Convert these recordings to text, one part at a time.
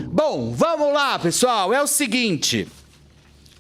Bom, vamos lá, pessoal. É o seguinte.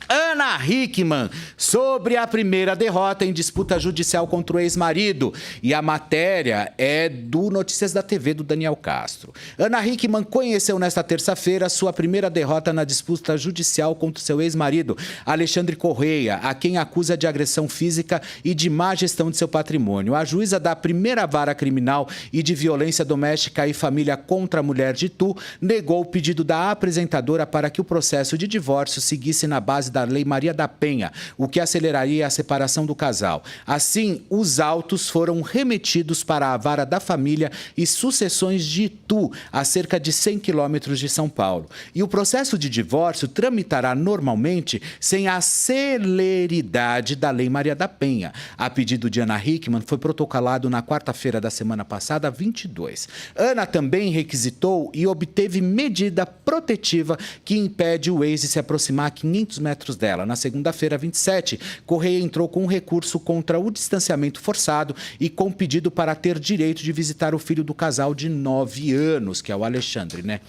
Ana Hickman, sobre a primeira derrota em disputa judicial contra o ex-marido. E a matéria é do Notícias da TV, do Daniel Castro. Ana Hickman conheceu nesta terça-feira sua primeira derrota na disputa judicial contra seu ex-marido, Alexandre Correia, a quem acusa de agressão física e de má gestão de seu patrimônio. A juíza da primeira vara criminal e de violência doméstica e família contra a mulher de Itu negou o pedido da apresentadora para que o processo de divórcio seguisse na base da Lei Maria da Penha, o que aceleraria a separação do casal. Assim, os autos foram remetidos para a Vara da Família e Sucessões de Itu, a cerca de 100 quilômetros de São Paulo. E o processo de divórcio tramitará normalmente sem a celeridade da Lei Maria da Penha. A pedido de Ana Hickman, foi protocolado na quarta-feira da semana passada, 22. Ana também requisitou e obteve medida protetiva que impede o ex de se aproximar a 500 metros dela. Na segunda-feira, 27, Correia entrou com um recurso contra o distanciamento forçado e com pedido para ter direito de visitar o filho do casal de 9 anos, que é o Alexandre, né?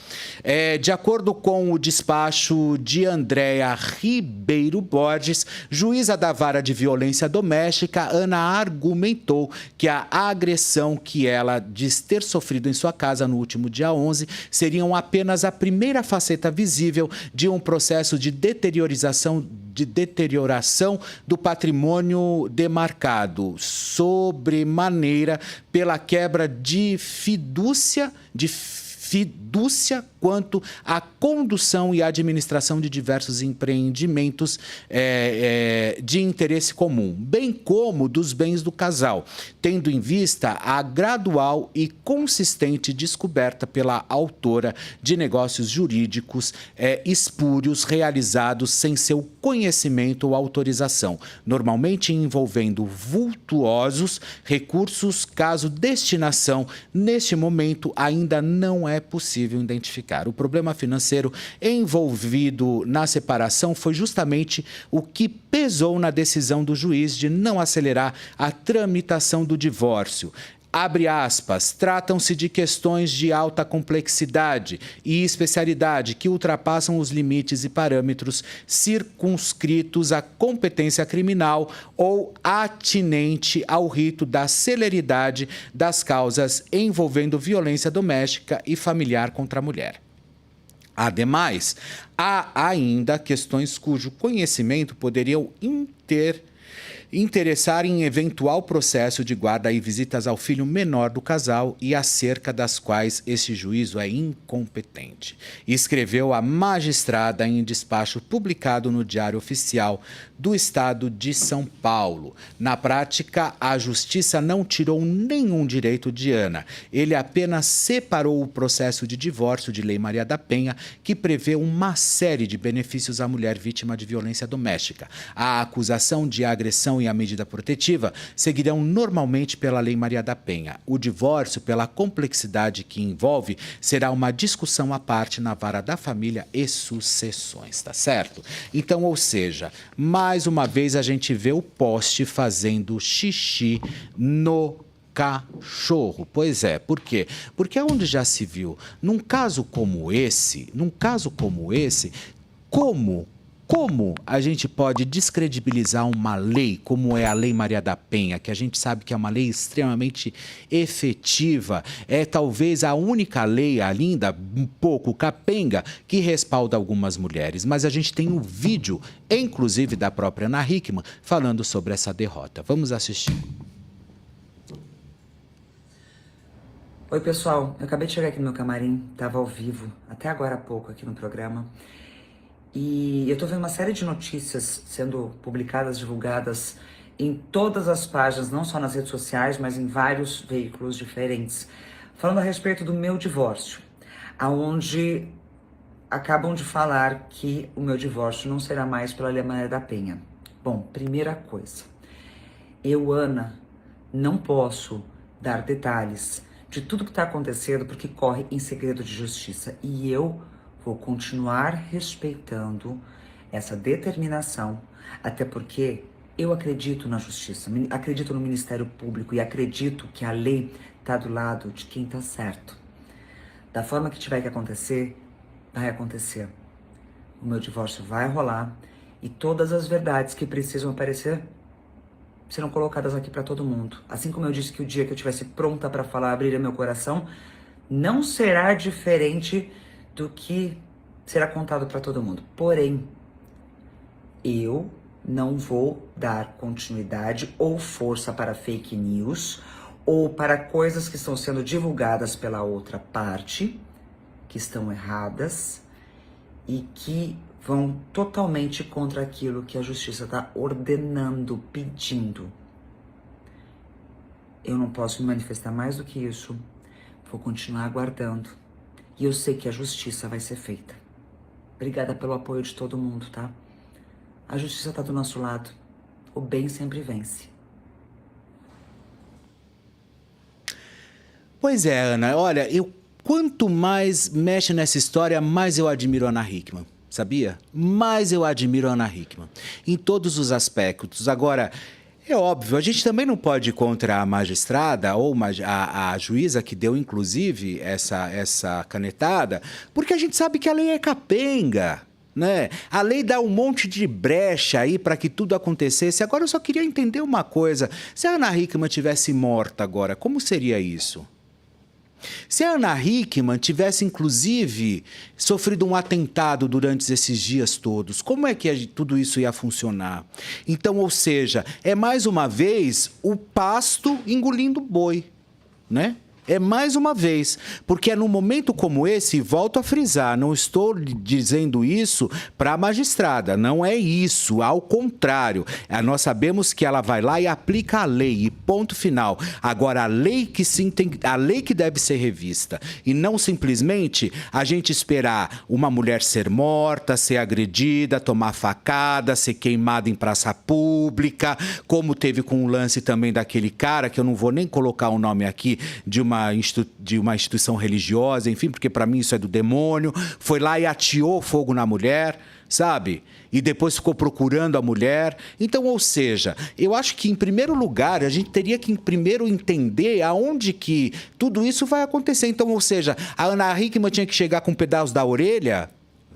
De acordo com o despacho de Andréa Ribeiro Borges, juíza da Vara de Violência Doméstica, Ana argumentou que a agressão que ela diz ter sofrido em sua casa no último dia 11 seriam apenas a primeira faceta visível de um processo de deterioração do patrimônio demarcado, sobremaneira pela quebra de fidúcia quanto à condução e administração de diversos empreendimentos de interesse comum, bem como dos bens do casal, tendo em vista a gradual e consistente descoberta pela autora de negócios jurídicos espúrios realizados sem seu conhecimento ou autorização, normalmente envolvendo vultuosos recursos, caso destinação, neste momento, ainda não é possível identificar. O problema financeiro envolvido na separação foi justamente o que pesou na decisão do juiz de não acelerar a tramitação do divórcio. Abre aspas, tratam-se de questões de alta complexidade e especialidade que ultrapassam os limites e parâmetros circunscritos à competência criminal ou atinente ao rito da celeridade das causas envolvendo violência doméstica e familiar contra a mulher. Ademais, há ainda questões cujo conhecimento poderiam interessar em eventual processo de guarda e visitas ao filho menor do casal e acerca das quais esse juízo é incompetente. Escreveu a magistrada em despacho publicado no Diário Oficial do Estado de São Paulo. Na prática, a Justiça não tirou nenhum direito de Ana. Ele apenas separou o processo de divórcio de Lei Maria da Penha, que prevê uma série de benefícios à mulher vítima de violência doméstica. A acusação de agressão e a medida protetiva seguirão normalmente pela Lei Maria da Penha. O divórcio, pela complexidade que envolve, será uma discussão à parte na Vara da Família e Sucessões, tá certo? Então, ou seja, mais uma vez a gente vê o poste fazendo xixi no cachorro. Pois é, por quê? Porque é onde já se viu, num caso como esse, como a gente pode descredibilizar uma lei como é a Lei Maria da Penha, que a gente sabe que é uma lei extremamente efetiva, é talvez a única lei ainda um pouco capenga que respalda algumas mulheres, mas a gente tem um vídeo, inclusive da própria Ana Hickman, falando sobre essa derrota. Vamos assistir. Oi, pessoal, eu acabei de chegar aqui no meu camarim, estava ao vivo, até agora há pouco aqui no programa. E eu tô vendo uma série de notícias sendo publicadas, divulgadas em todas as páginas, não só nas redes sociais, mas em vários veículos diferentes, falando a respeito do meu divórcio, aonde acabam de falar que o meu divórcio não será mais pela Lei Maria da Penha. Bom, primeira coisa, eu, Ana, não posso dar detalhes de tudo que está acontecendo porque corre em segredo de justiça e eu vou continuar respeitando essa determinação, até porque eu acredito na justiça, acredito no Ministério Público e acredito que a lei está do lado de quem está certo. Da forma que tiver que acontecer, vai acontecer. O meu divórcio vai rolar e todas as verdades que precisam aparecer serão colocadas aqui pra todo mundo. Assim como eu disse que o dia que eu estivesse pronta pra falar, abrir meu coração, não será diferente do que será contado pra todo mundo. Porém, eu não vou dar continuidade ou força para fake news ou para coisas que estão sendo divulgadas pela outra parte, que estão erradas e que vão totalmente contra aquilo que a justiça está ordenando, pedindo. Eu não posso me manifestar mais do que isso. Vou continuar aguardando. E eu sei que a justiça vai ser feita. Obrigada pelo apoio de todo mundo, tá? A justiça tá do nosso lado. O bem sempre vence. Pois é, Ana. Olha, quanto mais mexe nessa história, mais eu admiro a Ana Hickman. Sabia? Mais eu admiro a Ana Hickman. Em todos os aspectos. Agora, é óbvio, a gente também não pode ir contra a magistrada ou a juíza que deu, inclusive, essa canetada, porque a gente sabe que a lei é capenga. Né? A lei dá um monte de brecha aí para que tudo acontecesse. Agora eu só queria entender uma coisa. Se a Ana Hickman tivesse morta agora, como seria isso? Se a Ana Hickman tivesse, inclusive, sofrido um atentado durante esses dias todos, como é que tudo isso ia funcionar? Então, ou seja, é mais uma vez o pasto engolindo boi, né? É mais uma vez, porque é num momento como esse, volto a frisar, não estou dizendo isso para a magistrada, não é isso, ao contrário. Nós sabemos que ela vai lá e aplica a lei, e ponto final. Agora, a lei que sim a lei que deve ser revista, e não simplesmente a gente esperar uma mulher ser morta, ser agredida, tomar facada, ser queimada em praça pública, como teve com o lance também daquele cara, que eu não vou nem colocar o nome aqui, de uma instituição religiosa, enfim, porque para mim isso é do demônio, foi lá e ateou fogo na mulher, sabe? E depois ficou procurando a mulher. Então, ou seja, eu acho que, em primeiro lugar, a gente teria que primeiro entender aonde que tudo isso vai acontecer. Então, ou seja, a Ana Hickman tinha que chegar com um pedaço da orelha,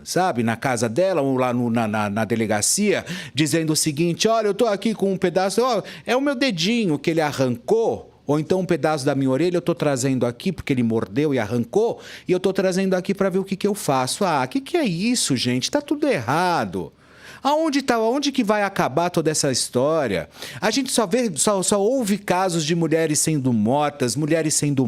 sabe, na casa dela ou lá na delegacia, dizendo o seguinte: olha, eu tô aqui com um pedaço, ó, é o meu dedinho que ele arrancou. Ou então um pedaço da minha orelha eu estou trazendo aqui, porque ele mordeu e arrancou, e eu estou trazendo aqui para ver o que eu faço. Ah, o que é isso, gente? Está tudo errado. Aonde que vai acabar toda essa história? A gente só ouve casos de mulheres sendo mortas, sendo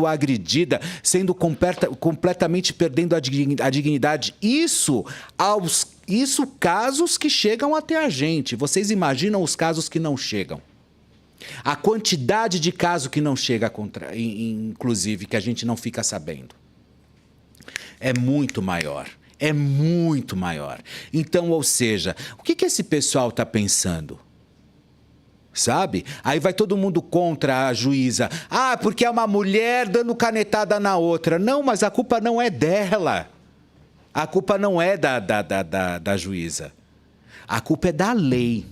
agredidas, sendo completamente perdendo a dignidade. Isso casos que chegam até a gente. Vocês imaginam os casos que não chegam? A quantidade de casos que não chega, inclusive, que a gente não fica sabendo, é muito maior. É muito maior. Então, ou seja, o que esse pessoal está pensando? Sabe? Aí vai todo mundo contra a juíza. Ah, porque é uma mulher dando canetada na outra. Não, mas a culpa não é dela. A culpa não é da juíza. A culpa é da lei.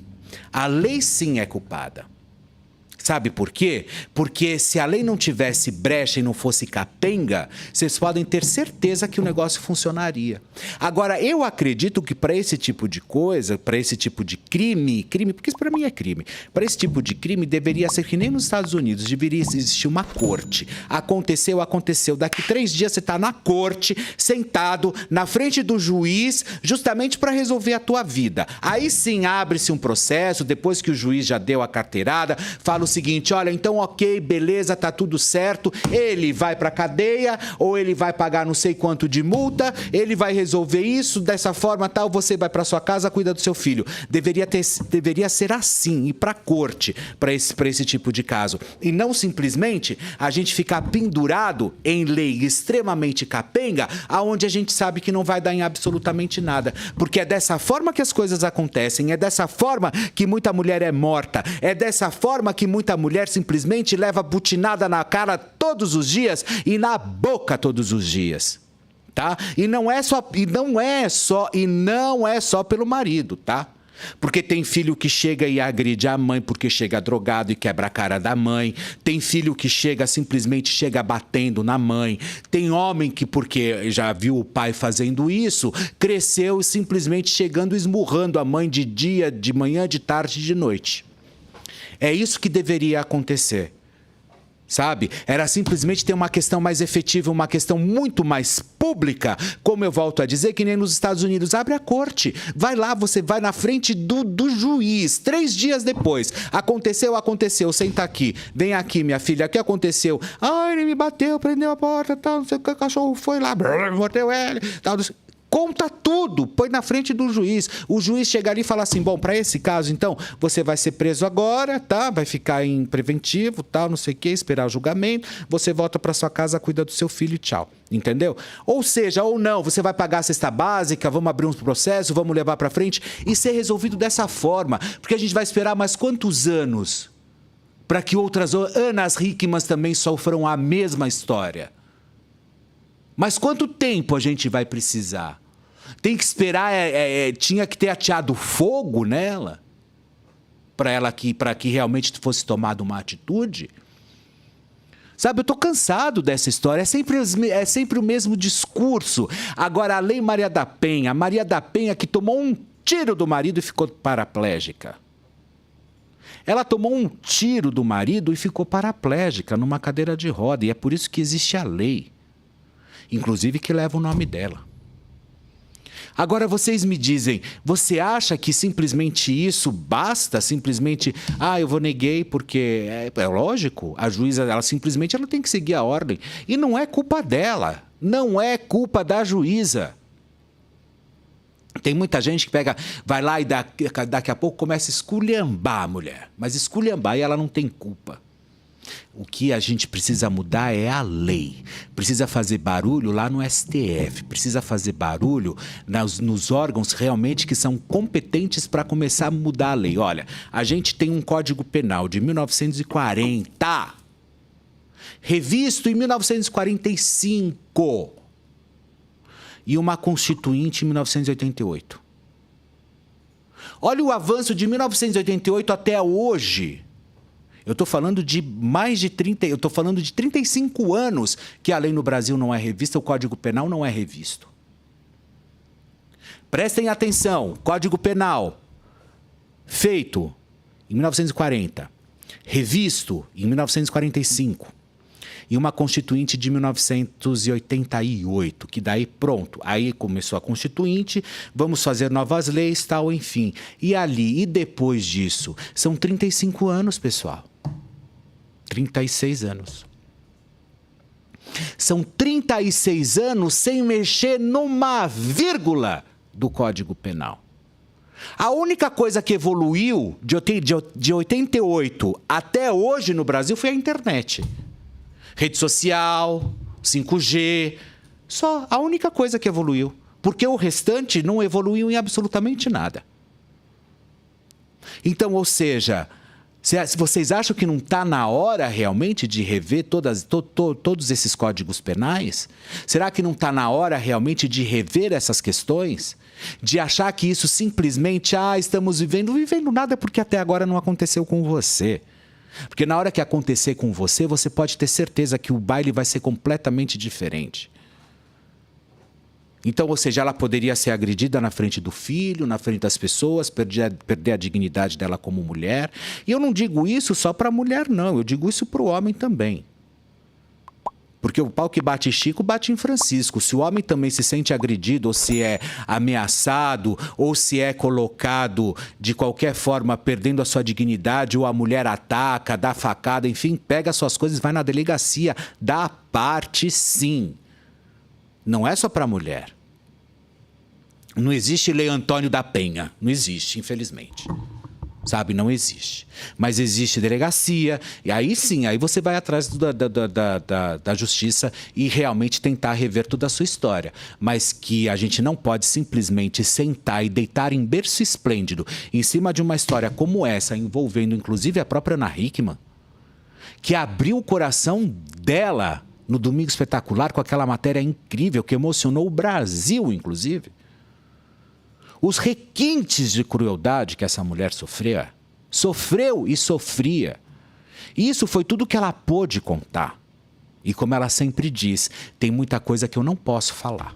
A lei sim é culpada. Sabe por quê? Porque se a lei não tivesse brecha e não fosse capenga, vocês podem ter certeza que o negócio funcionaria. Agora, eu acredito que para esse tipo de coisa, para esse tipo de crime, porque isso para mim é crime, para esse tipo de crime deveria ser que nem nos Estados Unidos, deveria existir uma corte. Aconteceu. Daqui 3 dias você está na corte, sentado na frente do juiz, justamente para resolver a tua vida. Aí sim abre-se um processo, depois que o juiz já deu a carteirada, fala o seguinte: olha, então ok, beleza, tá tudo certo, ele vai pra cadeia ou ele vai pagar não sei quanto de multa, ele vai resolver isso, dessa forma tal, você vai pra sua casa, cuida do seu filho. Deveria ser assim, ir pra corte pra esse tipo de caso. E não simplesmente a gente ficar pendurado em lei extremamente capenga, aonde a gente sabe que não vai dar em absolutamente nada. Porque é dessa forma que as coisas acontecem, é dessa forma que muita mulher é morta, é dessa forma que muita mulher simplesmente leva butinada na cara todos os dias e na boca todos os dias, tá? E não é só pelo marido, tá? Porque tem filho que chega e agride a mãe porque chega drogado e quebra a cara da mãe. Tem filho que simplesmente chega batendo na mãe. Tem homem que, porque já viu o pai fazendo isso, cresceu simplesmente chegando e esmurrando a mãe de dia, de manhã, de tarde e de noite. É isso que deveria acontecer. Sabe? Era simplesmente ter uma questão mais efetiva, uma questão muito mais pública, como eu volto a dizer, que nem nos Estados Unidos. Abre a corte, vai lá, você vai na frente do juiz, 3 dias depois. Aconteceu, senta aqui. Vem aqui, minha filha, o que aconteceu? Ah, ele me bateu, prendeu a porta, tal, não sei o que, o cachorro foi lá, mordeu ele, tal, não sei. Conta tudo, põe na frente do juiz. O juiz chegar ali e falar assim, bom, para esse caso, então, você vai ser preso agora, tá? Vai ficar em preventivo, tal, não sei o quê, esperar o julgamento. Você volta para sua casa, cuida do seu filho e tchau. Entendeu? Ou seja, ou não, você vai pagar a cesta básica, vamos abrir um processo, vamos levar para frente e ser resolvido dessa forma. Porque a gente vai esperar mais quantos anos para que outras Anas Hickmans também sofram a mesma história? Mas quanto tempo a gente vai precisar? Tem que esperar, tinha que ter ateado fogo nela para que realmente fosse tomada uma atitude? Sabe, eu estou cansado dessa história, é sempre o mesmo discurso. Agora, a Lei Maria da Penha que tomou um tiro do marido e ficou paraplégica. Ela tomou um tiro do marido e ficou paraplégica numa cadeira de roda, e é por isso que existe a lei. Inclusive que leva o nome dela. Agora vocês me dizem, você acha que simplesmente isso basta? Simplesmente, eu vou neguei porque... É lógico, a juíza, ela tem que seguir a ordem. E não é culpa dela, não é culpa da juíza. Tem muita gente que vai lá e daqui a pouco começa a esculhambar a mulher. Mas esculhambar e ela não tem culpa. O que a gente precisa mudar é a lei. Precisa fazer barulho lá no STF. Precisa fazer barulho nos órgãos realmente que são competentes para começar a mudar a lei. Olha, a gente tem um Código Penal de 1940, revisto em 1945, e uma Constituinte em 1988. Olha o avanço de 1988 até hoje. Eu estou falando de eu estou falando de 35 anos que a lei no Brasil não é revista, o Código Penal não é revisto. Prestem atenção, Código Penal, feito em 1940, revisto em 1945, e uma Constituinte de 1988, que daí pronto, aí começou a Constituinte, vamos fazer novas leis, tal, enfim. E ali, e depois disso, são 35 anos, pessoal. 36 anos. São 36 anos sem mexer numa vírgula do Código Penal. A única coisa que evoluiu de 88 até hoje no Brasil foi a internet. Rede social, 5G, só a única coisa que evoluiu. Porque o restante não evoluiu em absolutamente nada. Então, ou seja, se vocês acham que não está na hora realmente de rever todos esses códigos penais? Será que não está na hora realmente de rever essas questões? De achar que isso simplesmente, estamos vivendo nada porque até agora não aconteceu com você. Porque na hora que acontecer com você, você pode ter certeza que o baile vai ser completamente diferente. Então, ou seja, ela poderia ser agredida na frente do filho, na frente das pessoas, perder a dignidade dela como mulher. E eu não digo isso só para a mulher, não. Eu digo isso para o homem também. Porque o pau que bate em Chico, bate em Francisco. Se o homem também se sente agredido, ou se é ameaçado, ou se é colocado de qualquer forma perdendo a sua dignidade, ou a mulher ataca, dá facada, enfim, pega suas coisas e vai na delegacia. Dá parte, sim. Não é só para a mulher. Não existe Lei Antônio da Penha. Não existe, infelizmente. Sabe, não existe. Mas existe delegacia, e aí sim, aí você vai atrás da justiça e realmente tentar rever toda a sua história. Mas que a gente não pode simplesmente sentar e deitar em berço esplêndido em cima de uma história como essa, envolvendo inclusive a própria Ana Hickman, que abriu o coração dela no Domingo Espetacular com aquela matéria incrível que emocionou o Brasil, inclusive. os requintes de crueldade que essa mulher sofreu e sofria. Isso foi tudo que ela pôde contar. E como ela sempre diz, tem muita coisa que eu não posso falar.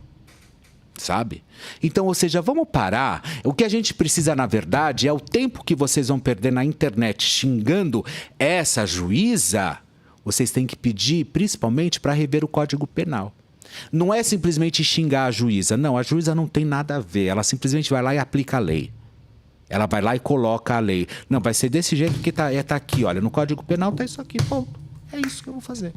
Sabe? Então, ou seja, vamos parar. O que a gente precisa, na verdade, é o tempo que vocês vão perder na internet xingando essa juíza. Vocês têm que pedir, principalmente, para rever o Código Penal. Não é simplesmente xingar a juíza. Não, a juíza não tem nada a ver. Ela simplesmente vai lá e aplica a lei. Ela vai lá e coloca a lei. Não, vai ser desse jeito que tá aqui. Olha, no Código Penal tá isso aqui, ponto. É isso que eu vou fazer.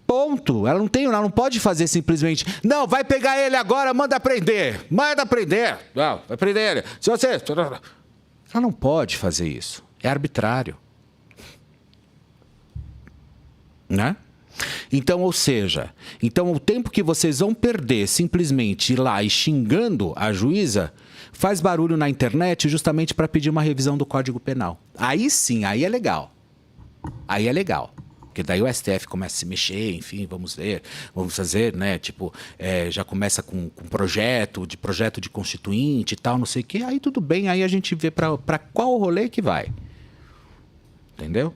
Ponto. Ela não pode fazer simplesmente. Não, vai pegar ele agora, manda prender. Manda prender. Não, vai prender ele. Se você... Ela não pode fazer isso. É arbitrário. Né? Então, ou seja, o tempo que vocês vão perder simplesmente ir lá e xingando a juíza faz barulho na internet justamente para pedir uma revisão do Código Penal. Aí sim, aí é legal. Aí é legal. Porque daí o STF começa a se mexer, enfim, vamos ver, vamos fazer, né? Tipo, já começa com projeto de constituinte e tal, não sei o quê. Aí tudo bem, aí a gente vê para qual rolê que vai. Entendeu?